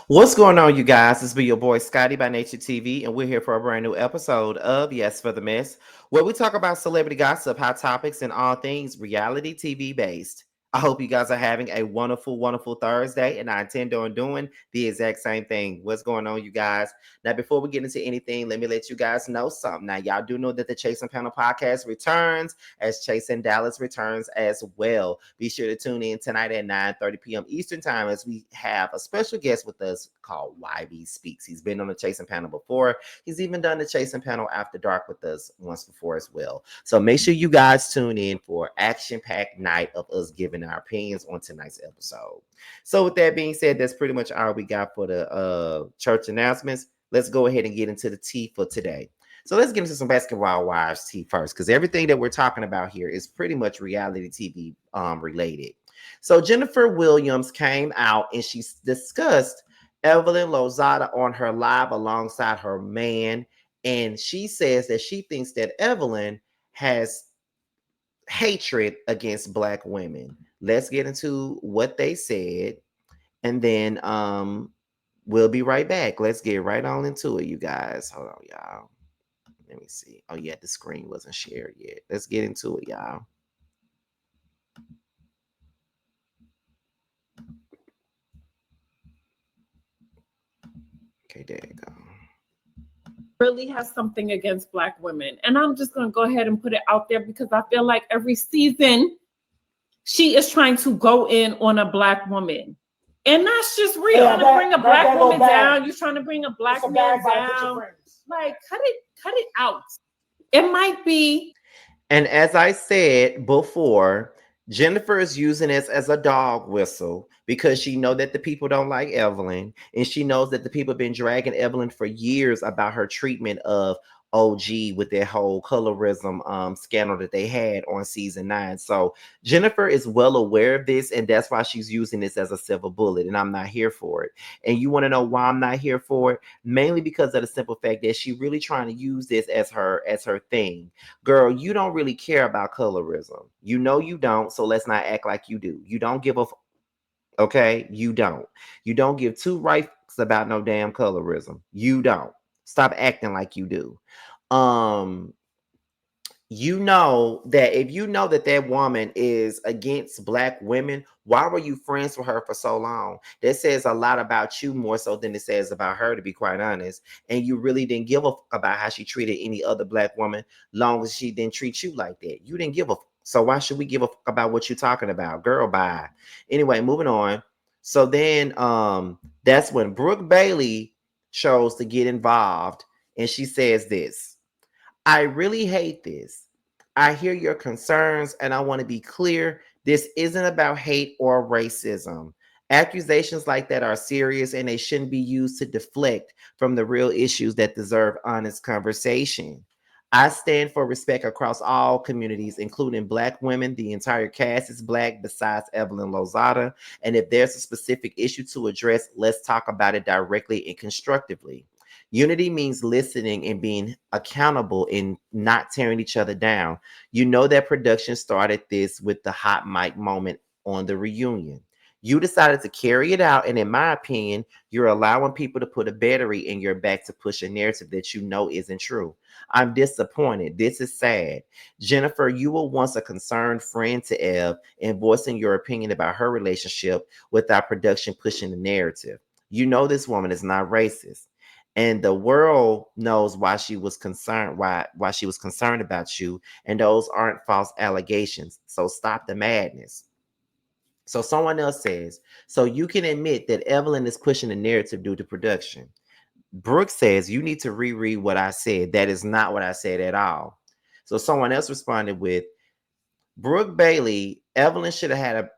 What's going on, you guys? This be your boy Scotty by Nature TV, and we're here for a brand new episode of Yes for the Mess, where we talk about celebrity gossip, hot topics, and all things reality TV based. I hope you guys are having a wonderful, wonderful Thursday, and I intend on doing the exact same thing. What's going on, you guys? Now, before we get into anything, let me let you guys know something. Now, y'all do know that the Chasing Panel podcast returns as Chasing Dallas returns as well. Be sure to tune in tonight at 9:30 p.m. Eastern Time as we have a special guest with us called YB Speaks. He's been on the Chasing Panel before. He's even done the Chasing Panel After Dark with us once before as well. So make sure you guys tune in for action-packed night of us giving our opinions on tonight's episode. So with that being said, that's pretty much all we got for the church announcements. Let's go ahead and get into the tea for today. So let's get into some basketball wives tea first, because everything that we're talking about here is pretty much reality TV related. So Jennifer Williams came out and she discussed Evelyn Lozada on her live alongside her man, and she says that she thinks that Evelyn has hatred against Black women. Let's get into what they said, and then we'll be right back. Let's get right on into it, you guys. Hold on, y'all. Let me see. Oh, yeah, the screen wasn't shared yet. Let's get into it, y'all. Okay, there you go. Really has something against Black women. And I'm just going to go ahead and put it out there because I feel like every season she is trying to go in on a Black woman. And that's just real. You're trying to bring a Black woman down. You're trying to bring a Black man down. Like, cut it out. It might be. And as I said before, Jennifer is using this as a dog whistle because she know that the people don't like Evelyn, and she knows that the people have been dragging Evelyn for years about her treatment of OG with their whole colorism scandal that they had on season 9. So Jennifer is well aware of this, and that's why she's using this as a silver bullet, and I'm not here for it. And you want to know why I'm not here for it? Mainly because of the simple fact that she really trying to use this as her thing. Girl, you don't really care about colorism. You know you don't, so let's not act like you do. You don't give a okay? You don't. You don't give two rights about no damn colorism. You don't. Stop acting like you do. You know that if you know that that woman is against Black women, why were you friends with her for so long? That says a lot about you more so than it says about her, to be quite honest. And you really didn't give a fuck about how she treated any other Black woman, long as she didn't treat you like that. You didn't give a fuck. So why should we give a fuck about what you're talking about? Girl, bye. Anyway, moving on. So then that's when Brooke Bailey chose to get involved, and she says this. I really hate this. I hear your concerns, and I want to be clear. This isn't about hate or racism. Accusations like that are serious, and they shouldn't be used to deflect from the real issues that deserve honest conversation. I stand for respect across all communities, including Black women. The entire cast is Black besides Evelyn Lozada. And if there's a specific issue to address, let's talk about it directly and constructively. Unity means listening and being accountable and not tearing each other down. You know that production started this with the hot mic moment on the reunion. You decided to carry it out, and in my opinion, you're allowing people to put a battery in your back to push a narrative that you know isn't true. I'm disappointed. This is sad. Jennifer, you were once a concerned friend to Ev and voicing your opinion about her relationship without production pushing the narrative. You know this woman is not racist, and the world knows why she was concerned, why she was concerned about you, and those aren't false allegations. So stop the madness. So someone else says, so you can admit that Evelyn is pushing the narrative due to production. Brooke says, you need to reread what I said. That is not what I said at all. So someone else responded with, Brooke Bailey, Evelyn should have had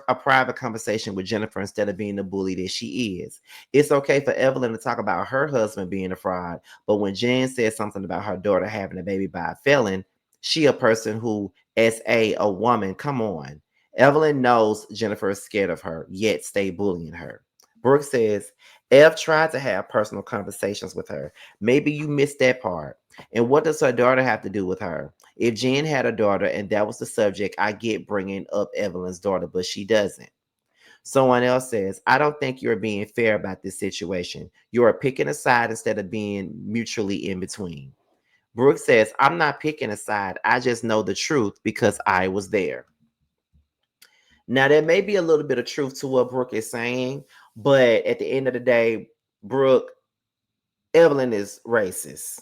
a private conversation with Jennifer instead of being the bully that she is. It's okay for Evelyn to talk about her husband being a fraud, but when Jen says something about her daughter having a baby by a felon, she a person who, as a woman, come on. Evelyn knows Jennifer is scared of her, yet stay bullying her. Brooke says, Ev tried to have personal conversations with her. Maybe you missed that part. And what does her daughter have to do with her? If Jen had a daughter and that was the subject, I get bringing up Evelyn's daughter, but she doesn't. Someone else says, I don't think you're being fair about this situation. You are picking a side instead of being mutually in between. Brooke says, I'm not picking a side. I just know the truth because I was there. Now, there may be a little bit of truth to what Brooke is saying, but at the end of the day, Brooke, Evelyn is racist.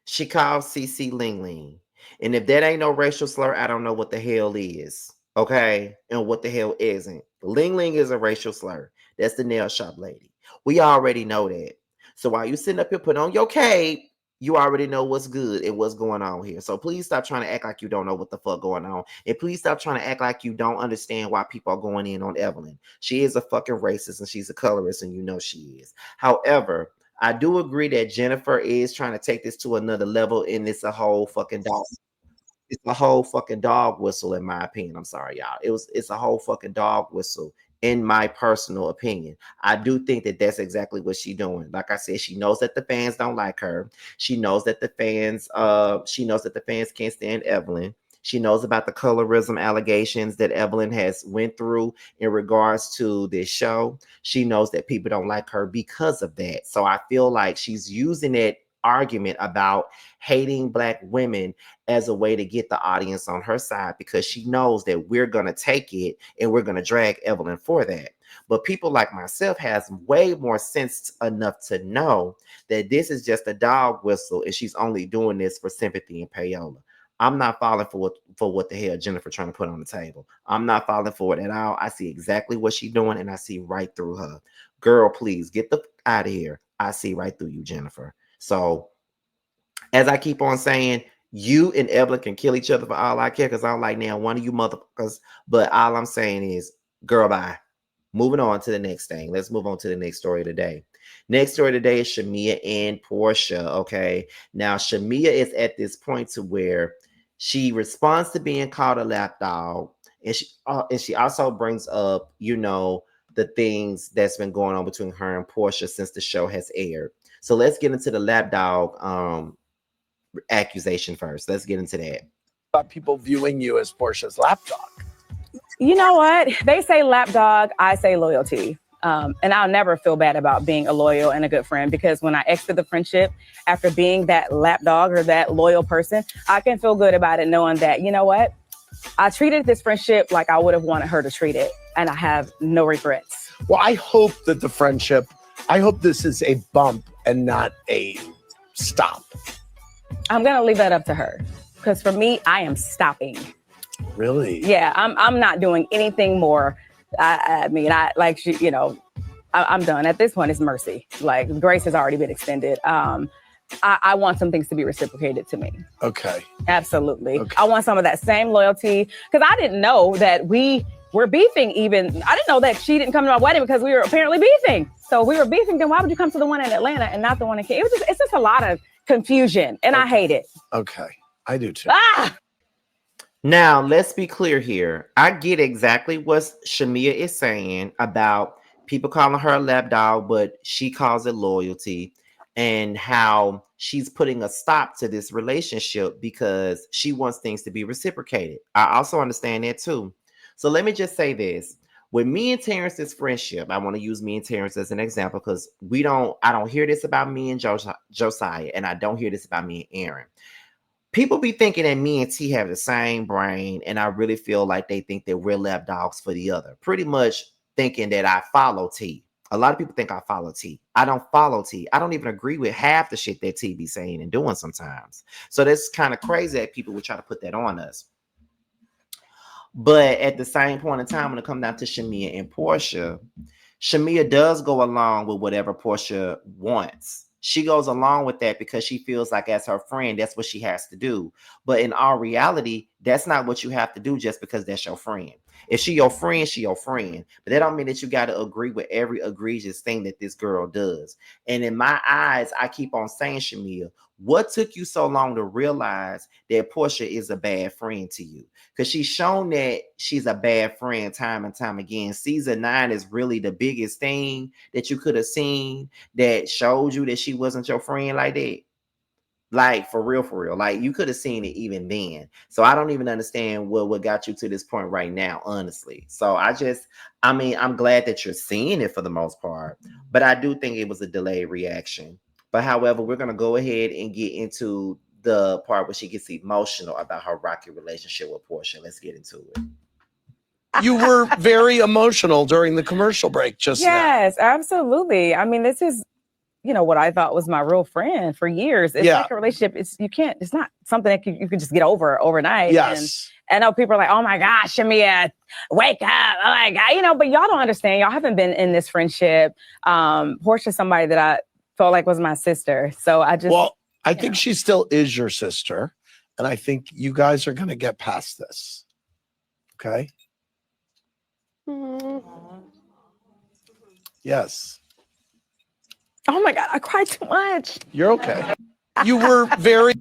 She calls CC Ling Ling. And if that ain't no racial slur, I don't know what the hell is. Okay? And what the hell isn't. Ling Ling is a racial slur. That's the nail shop lady. We already know that. So while you sitting up here putting on your cape, you already know what's good and what's going on here. So please stop trying to act like you don't know what the fuck going on. And please stop trying to act like you don't understand why people are going in on Evelyn. She is a fucking racist and she's a colorist and you know she is. However, I do agree that Jennifer is trying to take this to another level, and it's a whole fucking dog. It's a whole fucking dog whistle, in my opinion. I'm sorry, y'all. It's a whole fucking dog whistle, in my personal opinion. I do think that that's exactly what she's doing. Like I said, she knows that the fans don't like her. She knows that the fans can't stand Evelyn. She knows about the colorism allegations that Evelyn has went through in regards to this show. She knows that people don't like her because of that. So I feel like she's using that argument about hating black women as a way to get the audience on her side because she knows that we're going to take it and we're going to drag Evelyn for that. But people like myself has way more sense enough to know that this is just a dog whistle and she's only doing this for sympathy and payola. I'm not falling for what the hell Jennifer trying to put on the table. I'm not falling for it at all. I see exactly what she's doing and I see right through her. Girl, please get the out of here. I see right through you, Jennifer. So as I keep on saying, you and Evelyn can kill each other for all I care because I'm like, now one of you motherfuckers. But all I'm saying is, girl, bye. Moving on to the next thing. Let's move on to the next story today. Next story today is Shamea and Porsha. Okay. Now, Shamea is at this point to where she responds to being called a lapdog. And she also brings up, the things that's been going on between her and Porsha since the show has aired. So let's get into the lapdog accusation first. Let's get into that. About people viewing you as Portia's lapdog. You know what? They say lapdog, I say loyalty. And I'll never feel bad about being a loyal and a good friend because when I exited the friendship after being that lapdog or that loyal person, I can feel good about it knowing that, you know what? I treated this friendship like I would have wanted her to treat it. And I have no regrets. Well, I hope that I hope this is a bump and not a stop. I'm going to leave that up to her because for me, I am stopping. Really? Yeah, I'm not doing anything more. I'm done. At this point, it's mercy. Like, grace has already been extended. I want some things to be reciprocated to me. Okay. Absolutely. Okay. I want some of that same loyalty because I didn't know that we were beefing even. I didn't know that she didn't come to my wedding because we were apparently beefing. So we were beefing. Then why would you come to the one in Atlanta and not the one in Kansas? It's just a lot of confusion and I hate it. Okay. I do too. Now, let's be clear here. I get exactly what Shamea is saying about people calling her a lapdog, but she calls it loyalty, and how she's putting a stop to this relationship because she wants things to be reciprocated. I also understand that too. So let me just say this. With me and Terrence's friendship, I want to use me and Terrence as an example because I don't hear this about me and Josiah, and I don't hear this about me and Aaron. People be thinking that me and T have the same brain, and I really feel like they think that we're lapdogs for the other. Pretty much thinking that I follow T. A lot of people think I follow T. I don't follow T. I don't even agree with half the shit that T be saying and doing sometimes. So that's kind of crazy that people would try to put that on us. But at the same point in time, when it comes down to Shamea and Porsha, Shamea does go along with whatever Porsha wants. She goes along with that because she feels like as her friend, that's what she has to do. But in all reality, that's not what you have to do just because that's your friend. If she your friend, she your friend. But that don't mean that you got to agree with every egregious thing that this girl does. And in my eyes, I keep on saying, Shamea, what took you so long to realize that Porsha is a bad friend to you? Because she's shown that she's a bad friend time and time again. Season 9 is really the biggest thing that you could have seen that showed you that she wasn't your friend like that. Like for real. Like you could have seen it even then. So I don't even understand what got you to this point right now, honestly. So I mean, I'm glad that you're seeing it for the most part, but I do think it was a delayed reaction. But however, we're gonna go ahead and get into the part where she gets emotional about her rocky relationship with Porsha. Let's get into it. You were very emotional during the commercial break just now. Yes, absolutely. I mean, this is, what I thought was my real friend for years. It's like a relationship. It's not something that you can just get over overnight. Yes. And I know people are like, oh my gosh, Shamea, wake up. Oh my God, but y'all don't understand. Y'all haven't been in this friendship. Porsha's somebody that I felt like was my sister. So I think she still is your sister. And I think you guys are going to get past this. Okay. Yes. Oh my God, I cried too much. You're okay. You were very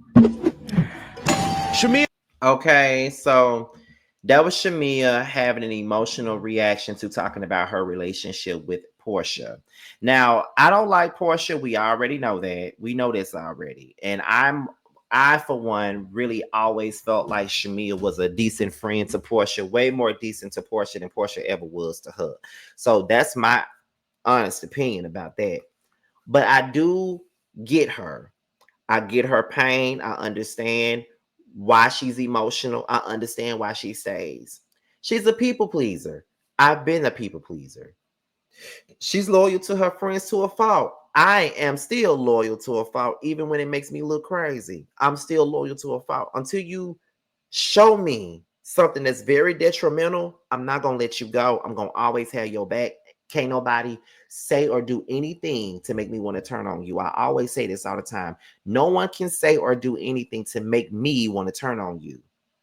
Shamea. Okay, so that was Shamea having an emotional reaction to talking about her relationship with Porsha. Now, I don't like Porsha. We already know that. We know this already. And I, for one, really always felt like Shamea was a decent friend to Porsha, way more decent to Porsha than Porsha ever was to her. So that's my honest opinion about that. But I do get her. I get her pain. I understand why she's emotional. I understand why she stays. She's a people pleaser. I've been a people pleaser. She's loyal to her friends to a fault. I am still loyal to a fault, even when it makes me look crazy. I'm still loyal to a fault. Until you show me something that's very detrimental, I'm not going to let you go. I'm going to always have your back. Can't nobody say or do anything to make me want to turn on you. I always say this all the time. No one can say or do anything to make me want to turn on you.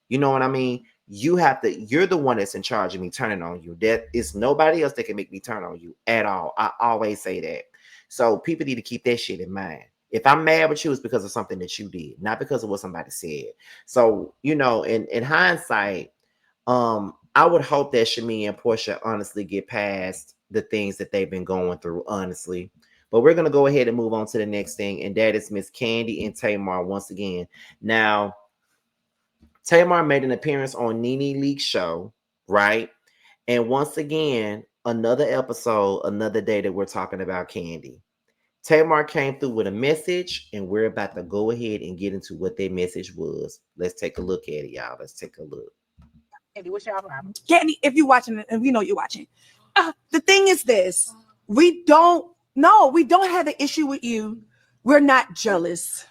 You know what I mean? You're the one that's in charge of me turning on you. There is nobody else that can make me turn on you at all. I always say that. So people need to keep that shit in mind. If I'm mad with you, it's because of something that you did, not because of what somebody said. So, in hindsight, I would hope that Shamea and Porsha honestly get past the things that they've been going through, honestly. But we're going to go ahead and move on to the next thing, and that is Miss Kandi and Tamar once again. Now, Tamar made an appearance on Nene Leakes show, right? And once again, another episode, another day that we're talking about Kandi. Tamar came through with a message, and we're about to go ahead and get into what that message was. Let's take a look at it, y'all. Let's take a look. Kandi, what's y'all problem? Kandi, if you're watching, and we know you're watching, the thing is this: we don't have an issue with you. We're not jealous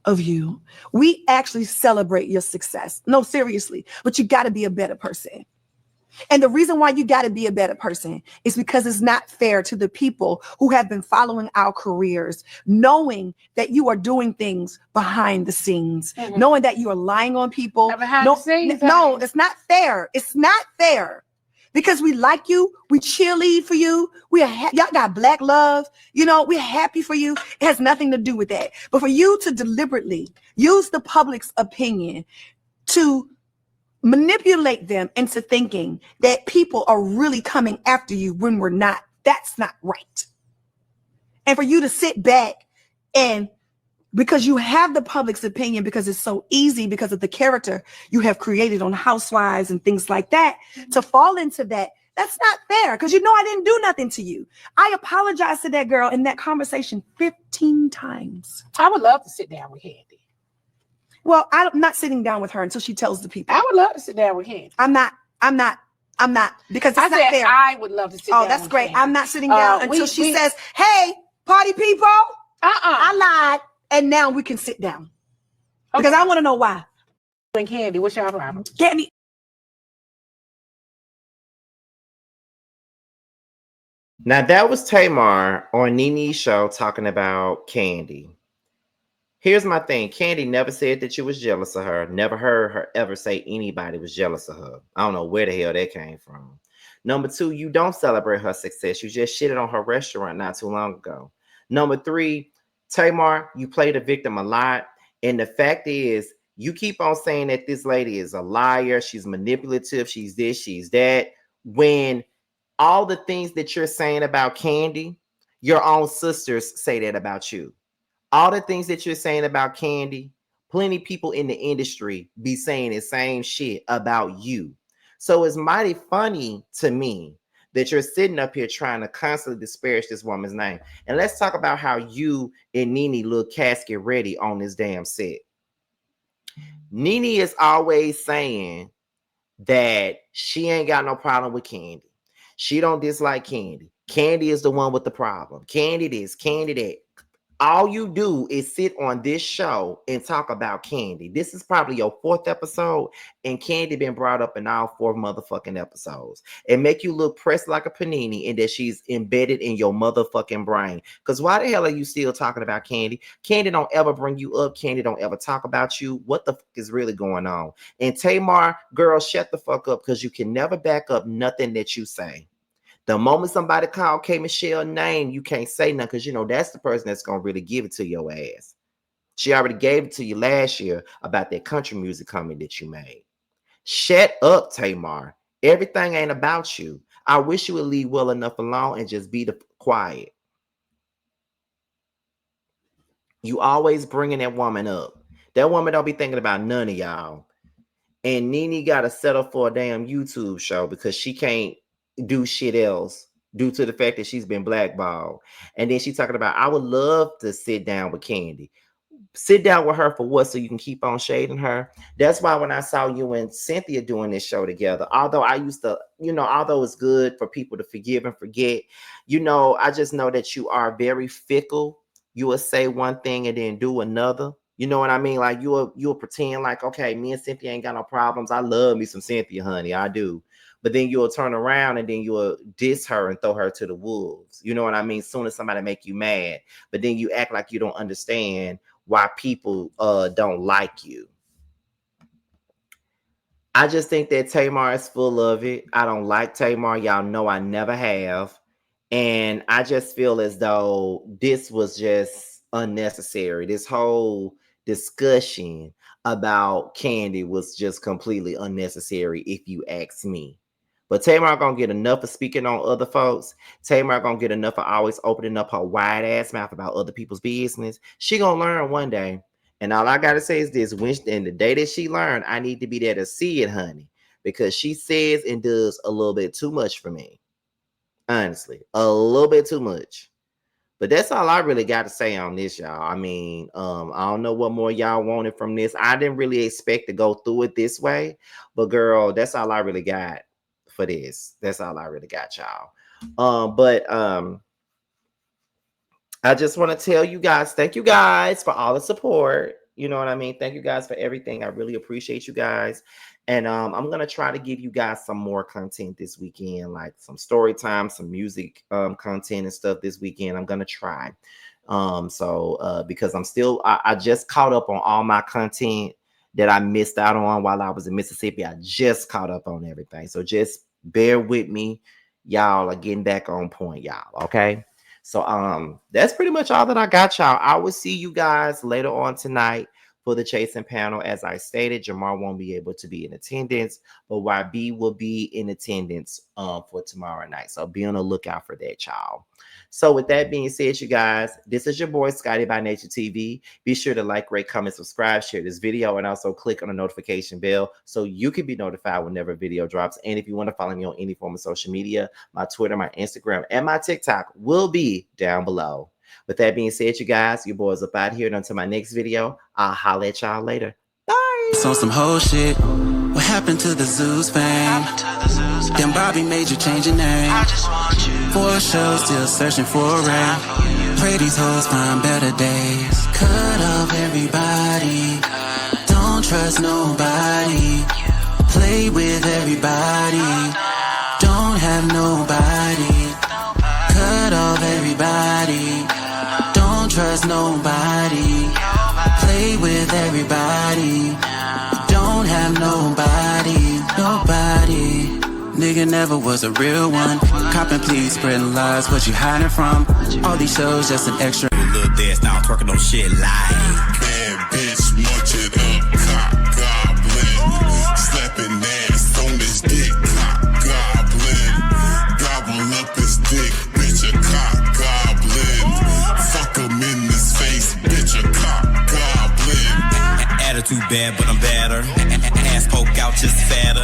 of you. We actually celebrate your success. No, seriously, but you got to be a better person. And the reason why you got to be a better person is because it's not fair to the people who have been following our careers, knowing that you are doing things behind the scenes, knowing that you are lying on people. No, it's not fair. It's not fair. Because we like you, we cheerlead for you. Y'all got black love. We're happy for you. It has nothing to do with that. But for you to deliberately use the public's opinion to manipulate them into thinking that people are really coming after you when we're not, that's not right. And for you to sit back and because you have the public's opinion, because it's so easy, because of the character you have created on Housewives and things like that, to fall into that, that's not fair. Because I didn't do nothing to you. I apologized to that girl in that conversation 15 times. I would love to sit down with Kandi. Well, I'm not sitting down with her until she tells the people. I would love to sit down with Kandi. I'm not, because it's not fair. I would love to sit down. Oh, that's great. Kandi. I'm not sitting down until she says, hey, party people, I lied. And now we can sit down. Okay. Because I want to know why. And Kandi, what's your problem? Kandi. Now, that was Tamar on Nene's show talking about Kandi. Here's my thing. Kandi never said that you was jealous of her. Never heard her ever say anybody was jealous of her. I don't know where the hell that came from. Number two, you don't celebrate her success. You just shitted on her restaurant not too long ago. Number three, Tamar, you play the victim a lot. And the fact is, you keep on saying that this lady is a liar. She's manipulative. She's this, she's that. When all the things that you're saying about Kandi, your own sisters say that about you. All the things that you're saying about Kandi, plenty people in the industry be saying the same shit about you. So it's mighty funny to me that you're sitting up here trying to constantly disparage this woman's name. And let's talk about how you and Nene look casket ready on this damn set. Nene is always saying that she ain't got no problem with Kandi. She don't dislike Kandi. Kandi is the one with the problem. Kandi this, Kandi that. All you do is sit on this show and talk about Kandi. This is probably your 4th episode, and Kandi been brought up in all 4 motherfucking episodes. And make you look pressed like a panini, and that she's embedded in your motherfucking brain. Because why the hell are you still talking about Kandi? Kandi don't ever bring you up. Kandi don't ever talk about you. What the fuck is really going on? And Tamar, girl, shut the fuck up, because you can never back up nothing that you say. The moment somebody call K Michelle name, you can't say nothing, because you know that's the person that's gonna really give it to your ass. She already gave it to you last year about that country music comment that you made. Shut up, Tamar. Everything ain't about you. I wish you would leave well enough alone and just be quiet. You always bringing that woman up. That woman don't be thinking about none of y'all. And Nene got to settle for a damn YouTube show because she can't do shit else due to the fact that she's been blackballed. And then she's talking about, I would love to sit down with Kandi. Sit down with her for what? So you can keep on shading her. That's why when I saw you and Cynthia doing this show together, although I used to, although it's good for people to forgive and forget, I just know that you are very fickle. You will say one thing and then do another. You know what I mean? Like you'll pretend like, okay, me and Cynthia ain't got no problems. I love me some Cynthia, honey. I do. But then you'll turn around and then you'll diss her and throw her to the wolves. You know what I mean? Soon as somebody make you mad, but then you act like you don't understand why people don't like you. I just think that Tamar is full of it. I don't like Tamar. Y'all know I never have. And I just feel as though this was just unnecessary. This whole discussion about Kandi was just completely unnecessary, if you ask me. But Tamar gonna get enough of speaking on other folks. Tamar gonna get enough of always opening up her wide ass mouth about other people's business. She gonna learn one day. And all I gotta say is this: and the day that she learned, I need to be there to see it, honey, because she says and does a little bit too much for me. Honestly, a little bit too much. But that's all I really got to say on this, y'all. I mean, I don't know what more y'all wanted from this. I didn't really expect to go through it this way, but girl, that's all I really got for this. That's all I really got, y'all. But I just want to tell you guys, thank you guys for all the support. You know what I mean? Thank you guys for everything. I really appreciate you guys. And I'm going to try to give you guys some more content this weekend, like some story time, some music content and stuff this weekend. I'm going to try. Because I just caught up on all my content that I missed out on while I was in Mississippi. I just caught up on everything. So just bear with me. Y'all are getting back on point, y'all. Okay. So that's pretty much all that I got, y'all. I will see you guys later on tonight for the chasing panel. As I stated, Jamar won't be able to be in attendance, but YB will be in attendance for tomorrow night. So be on the lookout for that, y'all. So with that being said, you guys, this is your boy Scotty by Nature TV. Be sure to like, rate, comment, subscribe, share this video, and also click on the notification bell so you can be notified whenever a video drops. And if you want to follow me on any form of social media, my Twitter, my Instagram, and my TikTok will be down below. With that being said, you guys, your boys up out here. And until my next video, I'll holler at y'all later. Bye. So some whole shit. What happened to the Zeus fame? Then Bobby made you change your name. For a show, still searching for a ring. Pray these hoes find better days. Cut off everybody. Don't trust nobody. Play with everybody. Don't have nobody. Cut off everybody. Don't trust nobody. Play with everybody. Don't have nobody. Nobody. Nigga never was a real one. Copping, please, spreading lies. What you hiding from? All these shows just an extra. Little dance now, twerking on shit like bad bitch, munch it up, cock goblin. Slapping ass on this dick, cock goblin. Gobble up his dick, bitch, a cock goblin. Fuck him in his face, bitch. Bad, but I'm better. Ass poke out, just fatter.